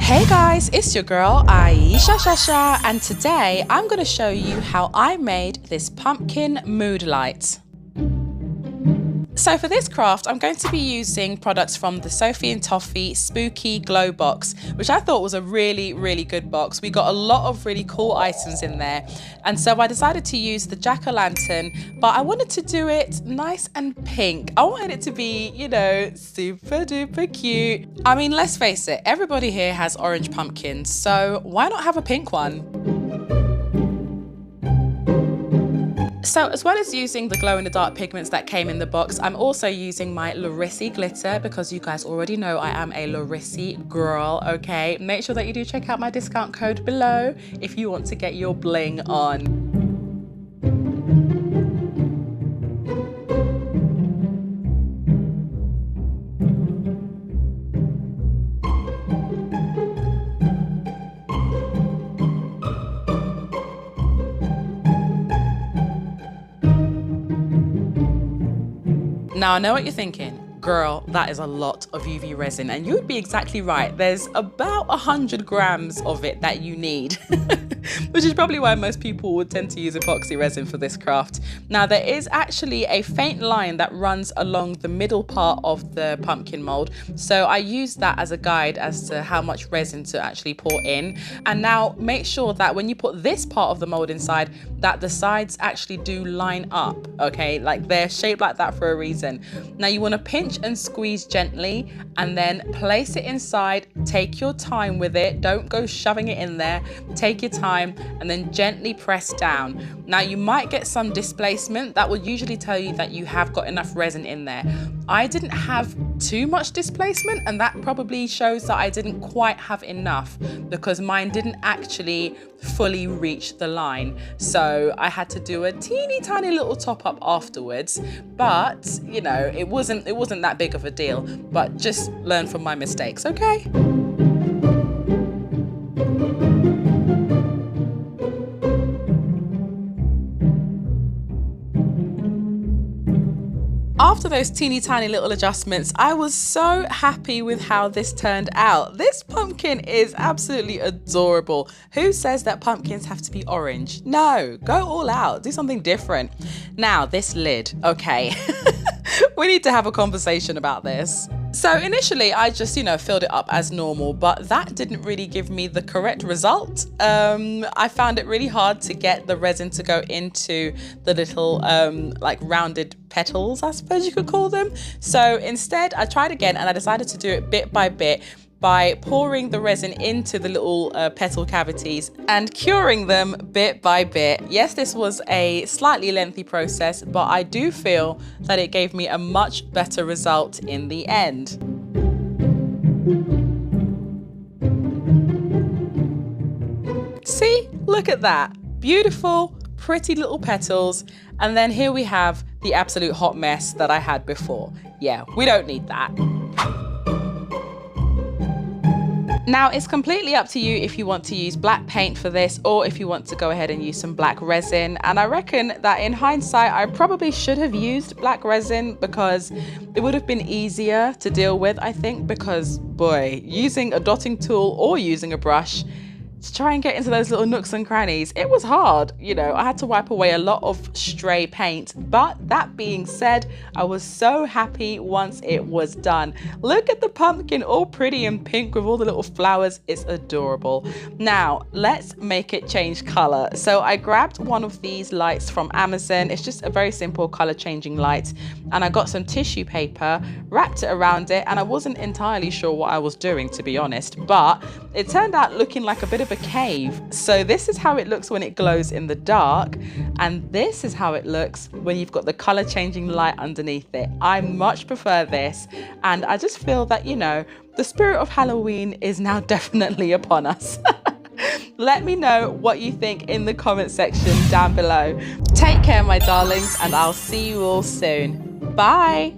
Hey guys, it's your girl Ayesha Campbell, and today I'm going to show you how I made this pumpkin mood light. So for this craft, I'm going to be using products from the Sophie and Toffee Spooky Glow box, which I thought was a really good box. We got a lot of really cool items in there. And so I decided to use the jack-o'-lantern, but I wanted to do it nice and pink. I wanted it to be, you know, super duper cute. I mean, let's face it, everybody here has orange pumpkins, so why not have a pink one? So as well as using the glow-in-the-dark pigments that came in the box, I'm also using my Larissi glitter because you guys already know I am a Larissi girl, okay? Make sure that you do check out my discount code below if you want to get your bling on. Now, I know what you're thinking. Girl, that is a lot of UV resin, and you'd be exactly right. There's about 100 grams of it that you need, which is probably why most people would tend to use epoxy resin for this craft. Now, there is actually a faint line that runs along the middle part of the pumpkin mold, so I used that as a guide as to how much resin to actually pour in. And now make sure that when you put this part of the mold inside, that the sides actually do line up, okay? Like they're shaped like that for a reason. Now you want to pinch and squeeze gently and then place it inside. Take your time with it. Don't go shoving it in there. Take your time and then gently press down. Now you might get some displacement. That will usually tell you that you have got enough resin in there. I didn't have too much displacement, and that probably shows that I didn't quite have enough because mine didn't actually fully reach the line. So I had to do a teeny tiny little top up afterwards, but you know, it wasn't that big of a deal, but just learn from my mistakes, okay? After those teeny tiny little adjustments, I was so happy with how this turned out. This pumpkin is absolutely adorable. Who says that pumpkins have to be orange? No, go all out, do something different. Now, this lid, okay. We need to have a conversation about this. So initially I just, filled it up as normal, but that didn't really give me the correct result. I found it really hard to get the resin to go into the little like rounded petals, I suppose you could call them. So instead I tried again and I decided to do it bit by bit by pouring the resin into the little petal cavities and curing them bit by bit. Yes, this was a slightly lengthy process, but I do feel that it gave me a much better result in the end. See, look at that. Beautiful, pretty little petals. And then here we have the absolute hot mess that I had before. Yeah, we don't need that. Now, it's completely up to you if you want to use black paint for this or if you want to go ahead and use some black resin. And I reckon that in hindsight, I probably should have used black resin because it would have been easier to deal with, I think, because boy, using a dotting tool or using a brush to try and get into those little nooks and crannies, it was hard. I had to wipe away a lot of stray paint, but that being said, I was so happy once it was done. Look at the pumpkin, all pretty and pink with all the little flowers. It's adorable. Now let's make it change color. So I grabbed one of these lights from Amazon. It's just a very simple color changing light, and I got some tissue paper, wrapped it around it, and I wasn't entirely sure what I was doing, to be honest, but it turned out looking like a bit of a cave. So this is how it looks when it glows in the dark, and this is how it looks when you've got the color changing light underneath it. I much prefer this, and I just feel that, the spirit of Halloween is now definitely upon us. Let me know what you think in the comment section down below. Take care, my darlings, and I'll see you all soon. Bye.